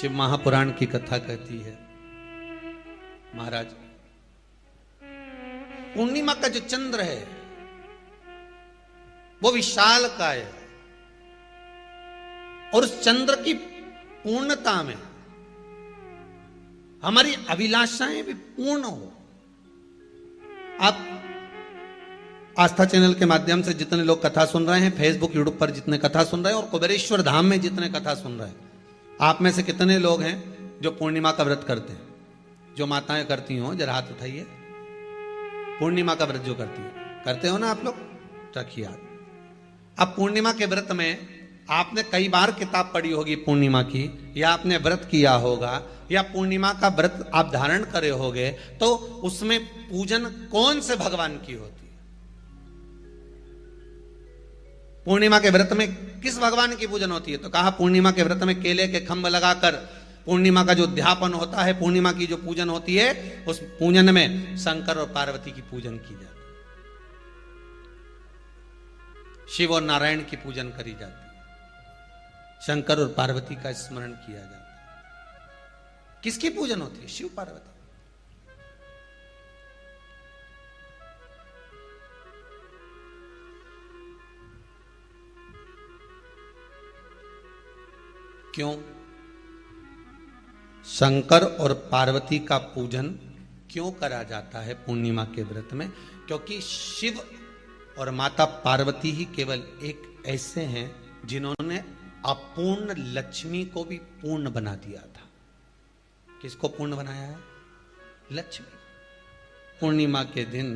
शिव महापुराण की कथा कहती है, महाराज पूर्णिमा का जो चंद्र है वो विशाल काय है और उस चंद्र की पूर्णता में हमारी अभिलाषाएं भी पूर्ण हो। आप आस्था चैनल के माध्यम से जितने लोग कथा सुन रहे हैं, फेसबुक यूट्यूब पर जितने कथा सुन रहे हैं और कुबेरेश्वर धाम में जितने कथा सुन रहे हैं, आप में से कितने लोग हैं जो पूर्णिमा का व्रत करते हैं? जो माताएं करती हो जरा हाथ उठाइए। पूर्णिमा का व्रत जो करती है, करते हो ना आप लोग? रखिए हाथ। अब पूर्णिमा के व्रत में आपने कई बार किताब पढ़ी होगी पूर्णिमा की, या आपने व्रत किया होगा, या पूर्णिमा का व्रत आप धारण करे होगे, तो उसमें पूजन कौन से भगवान की होती है? पूर्णिमा के व्रत में किस भगवान की पूजन होती है? तो कहा पूर्णिमा के व्रत में केले के खंभ लगाकर पूर्णिमा का जो अध्यापन होता है, पूर्णिमा की जो पूजन होती है, उस पूजन में शंकर और पार्वती की पूजन की जाती है, शिव और नारायण की पूजन करी जाती है, शंकर और पार्वती का स्मरण किया जाता है। किसकी पूजन होती है? शिव पार्वती। क्यों शंकर और पार्वती का पूजन क्यों करा जाता है पूर्णिमा के व्रत में? क्योंकि शिव और माता पार्वती ही केवल एक ऐसे हैं जिन्होंने अपूर्ण लक्ष्मी को भी पूर्ण बना दिया था। किसको पूर्ण बनाया है? लक्ष्मी। पूर्णिमा के दिन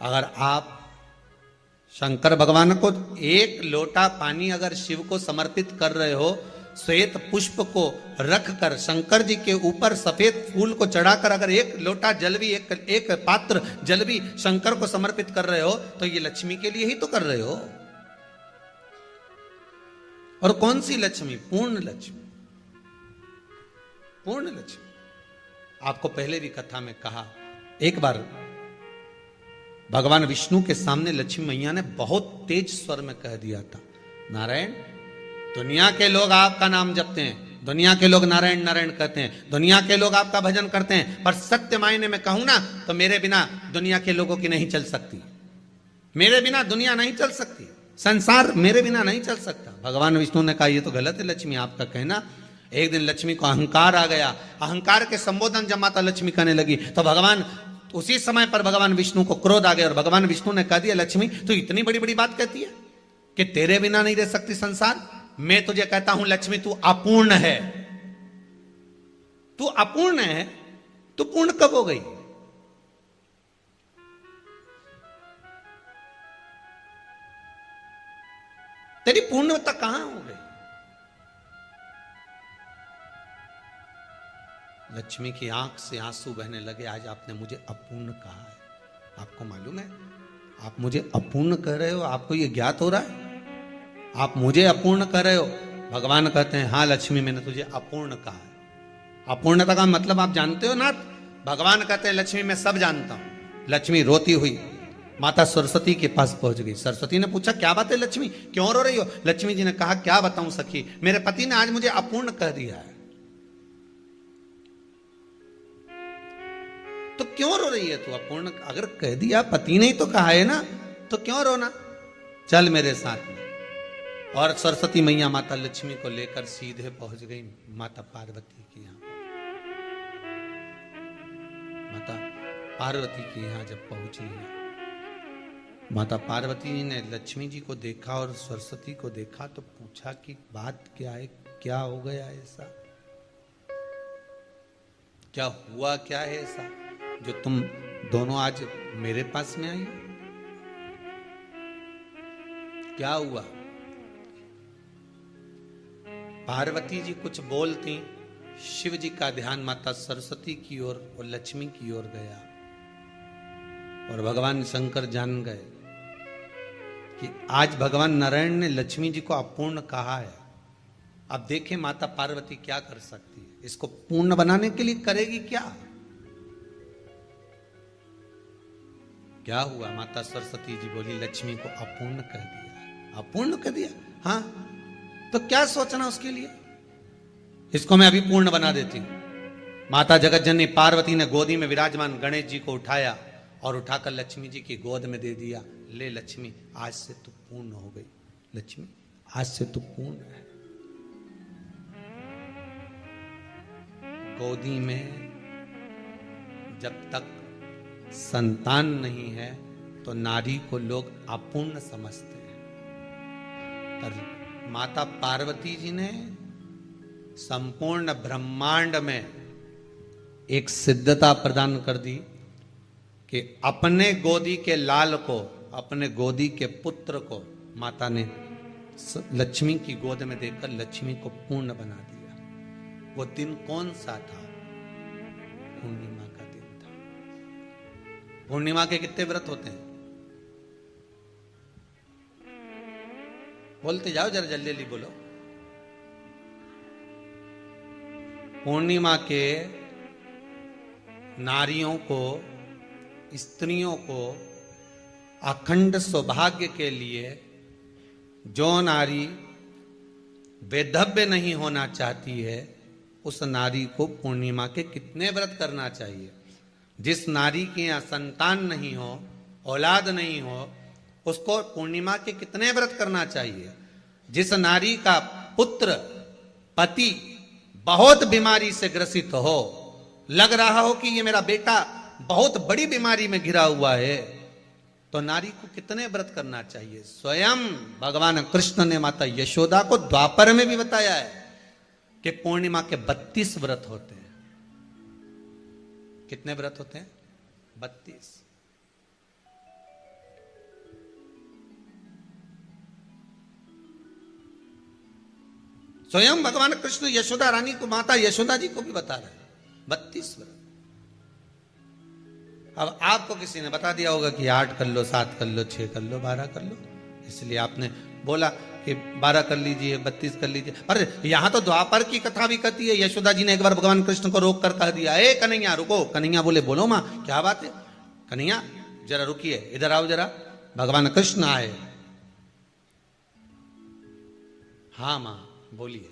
अगर आप शंकर भगवान को एक लोटा पानी अगर शिव को समर्पित कर रहे हो, श्वेत पुष्प को रखकर शंकर जी के ऊपर सफेद फूल को चढ़ाकर अगर एक लोटा जल भी, एक पात्र जल भी शंकर को समर्पित कर रहे हो, तो ये लक्ष्मी के लिए ही तो कर रहे हो। और कौन सी लक्ष्मी? पूर्ण लक्ष्मी। पूर्ण लक्ष्मी। आपको पहले भी कथा में कहा, एक बार भगवान विष्णु के सामने लक्ष्मी मैया ने बहुत तेज स्वर में कह दिया था, नारायण, दुनिया के लोग आपका नाम जपते हैं, दुनिया के लोग नारायण नारायण कहते हैं, दुनिया के लोग आपका भजन करते हैं, पर सत्य मायने में कहूं ना तो मेरे बिना दुनिया के लोगों की नहीं चल सकती। मेरे बिना दुनिया नहीं चल सकती, संसार मेरे बिना नहीं चल सकता। भगवान विष्णु ने कहा, यह तो गलत है लक्ष्मी आपका कहना। एक दिन लक्ष्मी को अहंकार आ गया। अहंकार के संबोधन जब माता लक्ष्मी करने लगी तो भगवान, उसी समय पर भगवान विष्णु को क्रोध आ गया और भगवान विष्णु ने कह दिया, लक्ष्मी तू इतनी बड़ी बड़ी बात कहती है कि तेरे बिना नहीं रह सकती संसार। मैं तुझे कहता हूं लक्ष्मी, तू अपूर्ण है। तू अपूर्ण है, तू पूर्ण कब हो गई? तेरी पूर्णता कहां हो गई? लक्ष्मी की आंख से आंसू बहने लगे। आज आपने मुझे अपूर्ण कहा है। आपको मालूम है आप मुझे अपूर्ण कह रहे हो? आपको यह ज्ञात हो रहा है आप मुझे अपूर्ण कह रहे हो? भगवान कहते हैं, हाँ लक्ष्मी, मैंने तुझे अपूर्ण कहा है। अपूर्णता का मतलब आप जानते हो ना? भगवान कहते हैं, लक्ष्मी मैं सब जानता हूं। लक्ष्मी रोती हुई माता सरस्वती के पास पहुंच गई। सरस्वती ने पूछा, क्या बात है लक्ष्मी, क्यों रो रही हो? लक्ष्मी जी ने कहा, क्या बताऊं सखी, मेरे पति ने आज मुझे अपूर्ण कह दिया है। तो क्यों रो रही है तू? अपूर्ण अगर कह दिया, पति ने ही तो कहा है ना, तो क्यों रोना? चल मेरे साथ में। और सरस्वती मैया माता लक्ष्मी को लेकर सीधे पहुंच गई माता पार्वती के यहां। माता पार्वती के यहां जब पहुंची है, माता पार्वती ने लक्ष्मी जी को देखा और सरस्वती को देखा तो पूछा कि बात क्या है, क्या हो गया ऐसा, क्या हुआ, क्या है ऐसा जो तुम दोनों आज मेरे पास में आई? क्या हुआ? पार्वती जी कुछ बोलती, शिव जी का ध्यान माता सरस्वती की ओर और लक्ष्मी की ओर गया और भगवान शंकर जान गए कि आज भगवान नारायण ने लक्ष्मी जी को अपूर्ण कहा है। अब देखें माता पार्वती क्या कर सकती है, इसको पूर्ण बनाने के लिए करेगी क्या? क्या हुआ? माता सरस्वती जी बोली, लक्ष्मी को अपूर्ण कह दिया। अपूर्ण कह दिया? हाँ, तो क्या सोचना उसके लिए? इसको मैं अभी पूर्ण बना देती हूं। माता जगत जननी पार्वती ने गोदी में विराजमान गणेश जी को उठाया और उठाकर लक्ष्मी जी की गोद में दे दिया। ले लक्ष्मी, आज से तू पूर्ण हो गई। लक्ष्मी, आज से तू पूर्ण है। गोदी में जब तक संतान नहीं है तो नारी को लोग अपूर्ण समझते हैं, पर माता पार्वती जी ने संपूर्ण ब्रह्मांड में एक सिद्धता प्रदान कर दी कि अपने गोदी के लाल को, अपने गोदी के पुत्र को माता ने लक्ष्मी की गोद में देकर लक्ष्मी को पूर्ण बना दिया। वो दिन कौन सा था? पूर्णिमा का दिन था। पूर्णिमा के कितने व्रत होते हैं? बोलते जाओ, जरा जल्दी जल्दी बोलो। पूर्णिमा के नारियों को, स्त्रियों को अखंड सौभाग्य के लिए, जो नारी वैधव्य नहीं होना चाहती है उस नारी को पूर्णिमा के कितने व्रत करना चाहिए? जिस नारी के यहाँ संतान नहीं हो, औलाद नहीं हो, उसको पूर्णिमा के कितने व्रत करना चाहिए? जिस नारी का पुत्र, पति बहुत बीमारी से ग्रसित हो, लग रहा हो कि ये मेरा बेटा बहुत बड़ी बीमारी में घिरा हुआ है, तो नारी को कितने व्रत करना चाहिए? स्वयं भगवान कृष्ण ने माता यशोदा को द्वापर में भी बताया है कि पूर्णिमा के 32 व्रत होते हैं। कितने व्रत होते हैं? 32। स्वयं भगवान कृष्ण यशोदा रानी को, माता यशोदा जी को भी बता रहे हैं 32 व्रत। अब आपको किसी ने बता दिया होगा कि 8 कर लो, 7 कर लो, 6 कर लो, 12 कर लो, इसलिए आपने बोला कि 12 कर लीजिए, 32 कर लीजिए। पर यहां तो द्वापर की कथा भी कहती है। यशोदा जी ने एक बार भगवान कृष्ण को रोक कर कह दिया, ए कन्हैया रुको। कन्हैया बोले, बोलो मां, क्या बात है? कन्हैया जरा रुकिए, इधर आओ जरा। भगवान कृष्ण आए। हाँ मां बोलिए।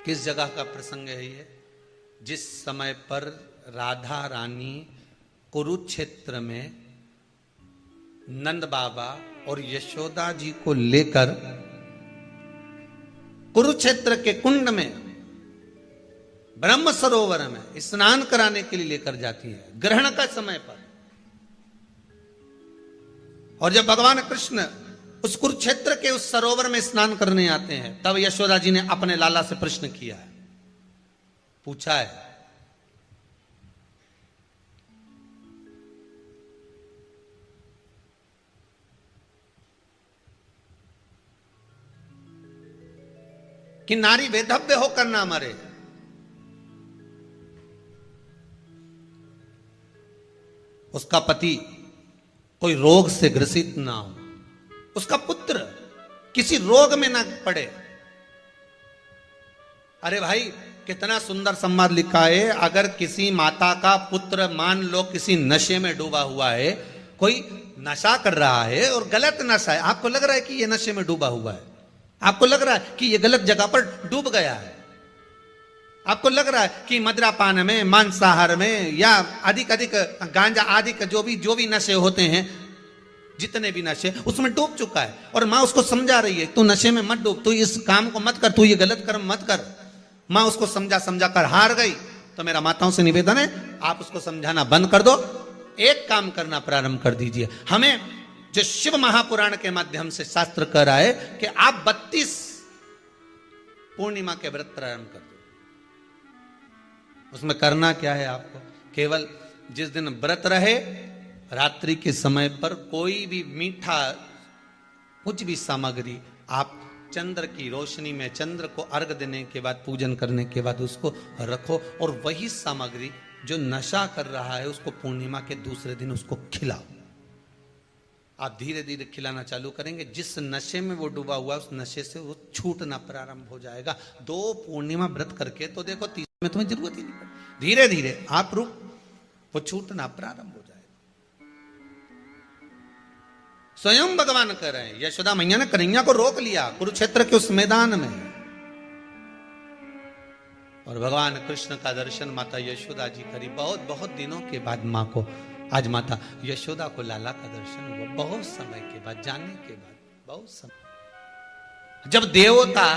किस जगह का प्रसंग है ये? जिस समय पर राधा रानी कुरुक्षेत्र में नंद बाबा और यशोदा जी को लेकर कुरुक्षेत्र के कुंड में, ब्रह्म सरोवर में स्नान कराने के लिए लेकर जाती है, ग्रहण का समय पर। और जब भगवान कृष्ण उस कुरुक्षेत्र के उस सरोवर में स्नान करने आते हैं, तब यशोदा जी ने अपने लाला से प्रश्न किया है, पूछा है कि नारी वैधव्य होकर ना मरे। उसका पति कोई रोग से ग्रसित ना हो, उसका पुत्र किसी रोग में ना पड़े। अरे भाई, कितना सुंदर संवाद लिखा है। अगर किसी माता का पुत्र मान लो किसी नशे में डूबा हुआ है, कोई नशा कर रहा है और गलत नशा है, आपको लग रहा है कि ये नशे में डूबा हुआ है, आपको लग रहा है कि ये गलत जगह पर डूब गया है, आपको लग रहा है कि मदिरापान में, मांसाहार में या अधिक अधिक गांजा आदि का जो भी नशे होते हैं, जितने भी नशे, उसमें डूब चुका है। और मां उसको समझा रही है, तू नशे में मत डूब, तू इस काम को मत कर, तू ये गलत कर्म मत कर। मां उसको समझा कर हार गई। तो मेरा माताओं से निवेदन है, आप उसको समझाना बंद कर दो, एक काम करना प्रारंभ कर दीजिए। हमें जो शिव महापुराण के माध्यम से शास्त्र कह रहा है कि आप 32 पूर्णिमा के व्रत प्रारंभ कर दो। उसमें करना क्या है आपको? केवल जिस दिन व्रत रहे, रात्रि के समय पर कोई भी मीठा, कुछ भी सामग्री आप चंद्र की रोशनी में, चंद्र को अर्घ देने के बाद, पूजन करने के बाद उसको रखो, और वही सामग्री जो नशा कर रहा है उसको पूर्णिमा के दूसरे दिन उसको खिलाओ। आप धीरे धीरे खिलाना चालू करेंगे, जिस नशे में वो डूबा हुआ उस नशे से वो छूटना प्रारंभ हो जाएगा। 2 पूर्णिमा व्रत करके तो देखो, 3 में तुम्हें जरूरत ही नहीं पड़ेगी। धीरे धीरे आप रुक, वो छूटना प्रारंभ हो जाएगा। स्वयं भगवान कह रहे हैं। यशोदा मैया ने कन्हैया को रोक लिया कुरुक्षेत्र के उस मैदान में, और भगवान कृष्ण का दर्शन माता यशोदा जी करी। बहुत बहुत दिनों के बाद माँ को, आज माता यशोदा को लाला का दर्शन हुआ, बहुत समय के बाद, जाने के बाद, बहुत समय। जब देवता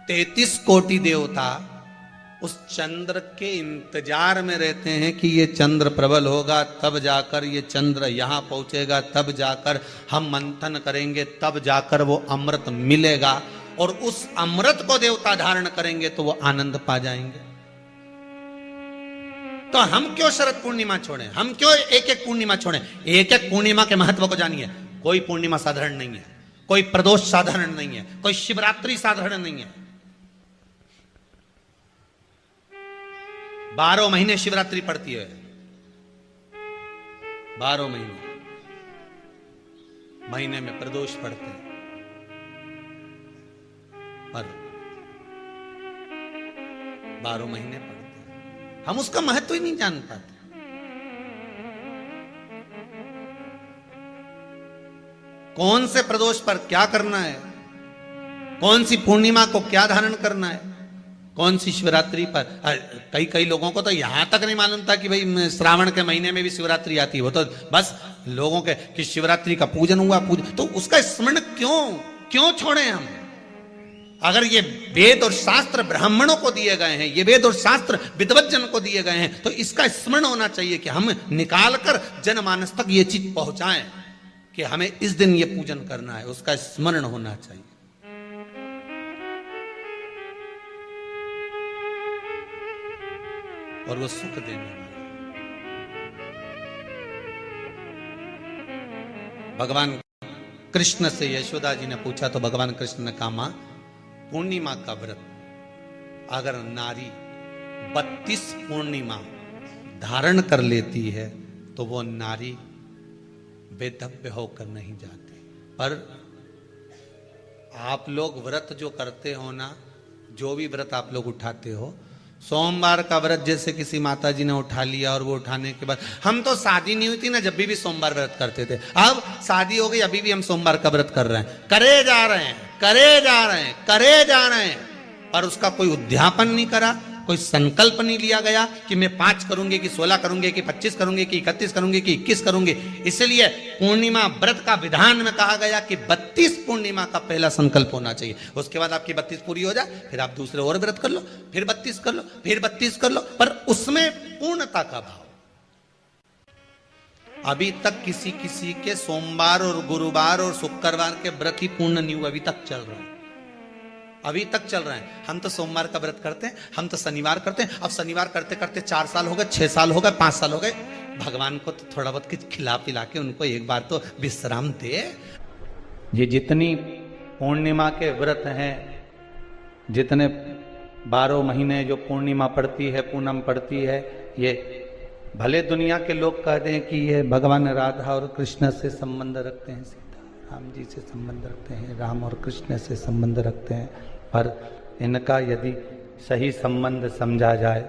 33 कोटि देवता उस चंद्र के इंतजार में रहते हैं कि ये चंद्र प्रबल होगा, तब जाकर ये चंद्र यहां पहुंचेगा, तब जाकर हम मंथन करेंगे, तब जाकर वो अमृत मिलेगा, और उस अमृत को देवता धारण करेंगे तो वो आनंद पा जाएंगे। तो हम क्यों शरद पूर्णिमा छोड़ें? हम क्यों एक एक पूर्णिमा छोड़ें? एक एक पूर्णिमा के महत्व को जानिए। कोई पूर्णिमा साधारण नहीं है, कोई प्रदोष साधारण नहीं है, कोई शिवरात्रि साधारण नहीं है। 12 महीने शिवरात्रि पड़ती है, 12 महीने में प्रदोष पड़ते हैं, पर 12 महीने पड़ते हैं। हम उसका महत्व ही नहीं जान पाते। कौन से प्रदोष पर क्या करना है, कौन सी पूर्णिमा को क्या धारण करना है, कौन सी शिवरात्रि पर। कई लोगों को तो यहां तक नहीं मालूम था कि भाई श्रावण के महीने में भी शिवरात्रि आती है। वो तो बस लोगों के कि शिवरात्रि का पूजन हुआ, तो उसका स्मरण क्यों छोड़े हम? अगर ये वेद और शास्त्र ब्राह्मणों को दिए गए हैं, ये वेद और शास्त्र विद्वज्जन को दिए गए हैं, तो इसका स्मरण होना चाहिए कि हम निकालकर जनमानस तक ये चीज पहुंचाएं कि हमें इस दिन ये पूजन करना है, उसका स्मरण होना चाहिए। और वो सुख देने वाला। भगवान कृष्ण से यशोदा जी ने पूछा तो भगवान कृष्ण ने कहा, मां पूर्णिमा का व्रत अगर नारी 32 पूर्णिमा धारण कर लेती है तो वो नारी बेधव्य होकर नहीं जाती। पर आप लोग व्रत जो करते हो ना, जो भी व्रत आप लोग उठाते हो, सोमवार का व्रत जैसे किसी माता जी ने उठा लिया और वो उठाने के बाद, हम तो शादी नहीं हुई थी ना जब भी सोमवार व्रत करते थे, अब शादी हो गई अभी भी हम सोमवार का व्रत कर रहे हैं, करे जा रहे हैं, पर उसका कोई उद्यापन नहीं करा, कोई संकल्प नहीं लिया गया कि मैं 5 करूंगी कि 16 करूंगी कि 25 करूंगी कि 31 करूंगी कि 21 करूंगी। इसलिए पूर्णिमा व्रत का विधान में कहा गया कि 32 पूर्णिमा का पहला संकल्प होना चाहिए। उसके बाद आपकी 32 पूरी हो जाए, फिर आप दूसरे और व्रत कर लो, फिर 32 कर लो, फिर 32 कर लो, पर उसमें पूर्णता का भाव। अभी तक किसी के सोमवार और गुरुवार और शुक्रवार के व्रत ही पूर्ण नहीं हुआ, अभी तक चल रहा है, अभी तक चल रहे हैं। हम तो सोमवार का व्रत करते हैं, हम तो शनिवार करते हैं, अब शनिवार करते करते 4 साल हो गए, 6 साल हो गए, 5 साल हो गए। भगवान को तो थोड़ा बहुत कुछ खिला पिला के उनको एक बार तो विश्राम दे। ये जितनी पूर्णिमा के व्रत हैं, जितने 12 महीने जो पूर्णिमा पड़ती है, पूनम पड़ती है, ये भले दुनिया के लोग कहते हैं कि ये भगवान राधा और कृष्ण से संबंध रखते हैं, सीता राम जी से संबंध रखते हैं, राम और कृष्ण से संबंध रखते हैं, पर इनका यदि सही संबंध समझा जाए,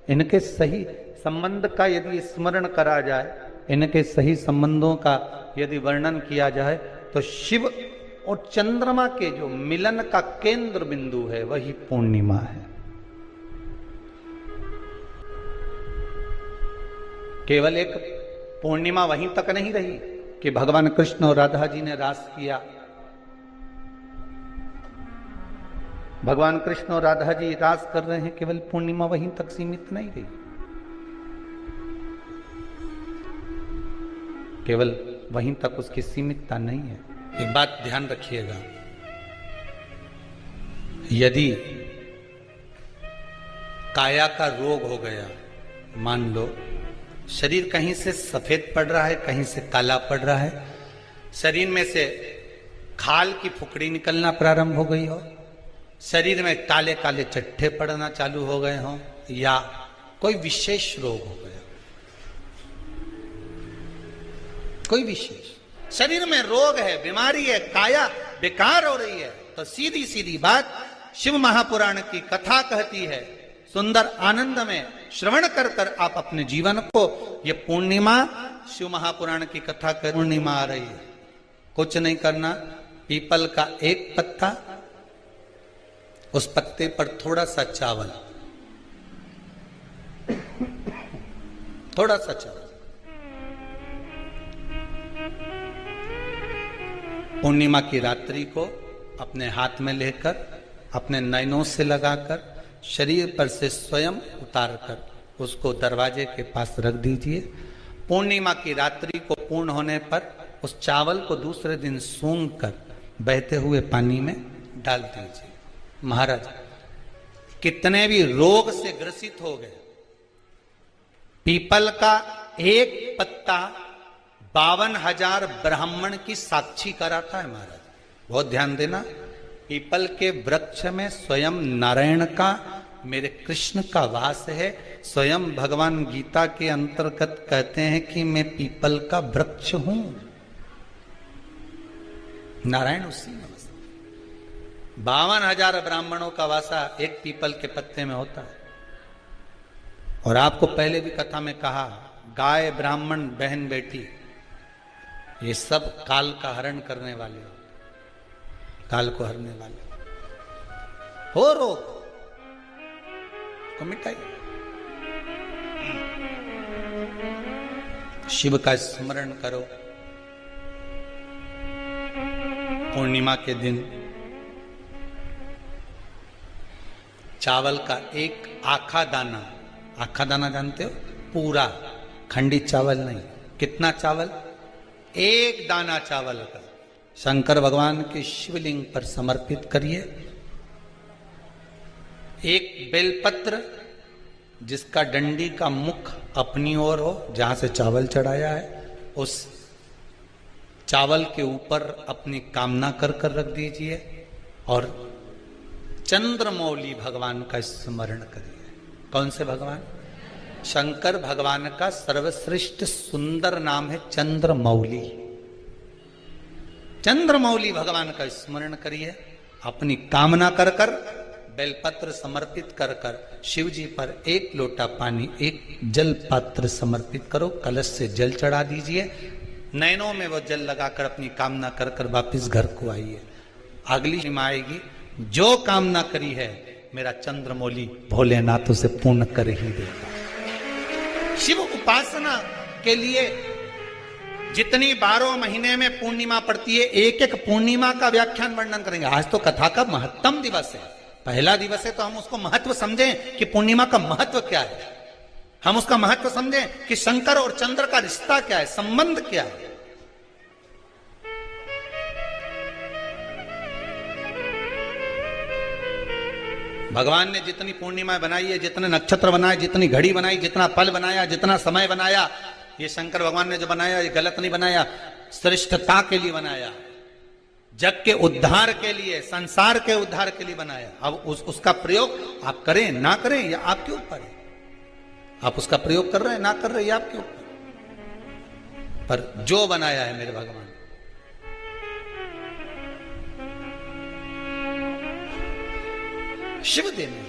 इनके सही संबंध का यदि स्मरण करा जाए, इनके सही संबंधों का यदि वर्णन किया जाए, तो शिव और चंद्रमा के जो मिलन का केंद्र बिंदु है वही पूर्णिमा है। केवल एक पूर्णिमा वहीं तक नहीं रही कि भगवान कृष्ण और राधा जी ने रास किया। भगवान कृष्ण और राधा जी रास कर रहे हैं, केवल पूर्णिमा वहीं तक सीमित नहीं रही, केवल वहीं तक उसकी सीमितता नहीं है। एक बात ध्यान रखिएगा, यदि काया का रोग हो गया, मान लो शरीर कहीं से सफेद पड़ रहा है, कहीं से काला पड़ रहा है, शरीर में से खाल की फुकड़ी निकलना प्रारंभ हो गई हो, शरीर में काले काले चट्टे पड़ना चालू हो गए हों, या कोई विशेष रोग हो गया, कोई विशेष शरीर में रोग है, बीमारी है, काया बेकार हो रही है, तो सीधी सीधी बात शिव महापुराण की कथा कहती है, सुंदर आनंद में श्रवण कर कर आप अपने जीवन को, ये पूर्णिमा शिव महापुराण की कथा कर पूर्णिमा आ रही है, कुछ नहीं करना, पीपल का एक पत्ता, उस पत्ते पर थोड़ा सा चावल, थोड़ा सा चावल, पूर्णिमा की रात्रि को अपने हाथ में लेकर, अपने नयनों से लगाकर, शरीर पर से स्वयं उतारकर उसको दरवाजे के पास रख दीजिए। पूर्णिमा की रात्रि को पूर्ण होने पर उस चावल को दूसरे दिन सूंघ कर बहते हुए पानी में डाल दीजिए। महाराज, कितने भी रोग से ग्रसित हो गए, पीपल का एक पत्ता 52,000 ब्राह्मण की साक्षी कराता है। महाराज बहुत ध्यान देना, पीपल के वृक्ष में स्वयं नारायण का, मेरे कृष्ण का वास है। स्वयं भगवान गीता के अंतर्गत कहते हैं कि मैं पीपल का वृक्ष हूं। नारायण उसी में 52,000 ब्राह्मणों का वासा एक पीपल के पत्ते में होता है। और आपको पहले भी कथा में कहा, गाय, ब्राह्मण, बहन, बेटी, ये सब काल का हरण करने वाले हो, काल को हरने वाले हो। रोग को मिटाइए, शिव का स्मरण करो। पूर्णिमा के दिन चावल का एक आखा दाना, आखा दाना जानते हो, पूरा खंडित चावल नहीं, कितना चावल, एक दाना चावल का शंकर भगवान के शिवलिंग पर समर्पित करिए। एक बेलपत्र जिसका डंडी का मुख अपनी ओर हो, जहां से चावल चढ़ाया है, उस चावल के ऊपर अपनी कामना कर कर रख दीजिए और चंद्रमौली भगवान का स्मरण करिए। कौन से भगवान? शंकर भगवान का सर्वश्रेष्ठ सुंदर नाम है चंद्रमौली। चंद्रमौली भगवान का स्मरण करिए, अपनी कामना कर कर, बेलपत्र समर्पित कर कर शिव जी पर एक लोटा पानी, एक जल पात्र समर्पित करो, कलश से जल चढ़ा दीजिए, नैनों में वो जल लगाकर अपनी कामना कर कर वापिस घर को आइए। अगली निमा आएगी, जो कामना करी है मेरा चंद्रमौली भोलेनाथ उसे पूर्ण कर ही देगा। शिव उपासना के लिए जितनी 12 महीने में पूर्णिमा पड़ती है, एक एक पूर्णिमा का व्याख्यान वर्णन करेंगे। आज तो कथा का महत्तम दिवस है, पहला दिवस है, तो हम उसको महत्व समझें कि पूर्णिमा का महत्व क्या है, हम उसका महत्व समझें कि शंकर और चंद्र का रिश्ता क्या है, संबंध क्या है। भगवान ने जितनी पूर्णिमा बनाई है, जितने नक्षत्र बनाए, जितनी घड़ी बनाई, जितना पल बनाया, जितना समय बनाया, ये शंकर भगवान ने जो बनाया ये गलत नहीं बनाया, श्रेष्ठता के लिए बनाया, जग के उद्धार के लिए, संसार के उद्धार के लिए बनाया। अब उसका प्रयोग आप करें ना करें या आपके ऊपर है। आप उसका प्रयोग कर रहे हैं ना कर रहे हैं, आपके ऊपर, पर जो बनाया है मेरे भगवान, शिव देने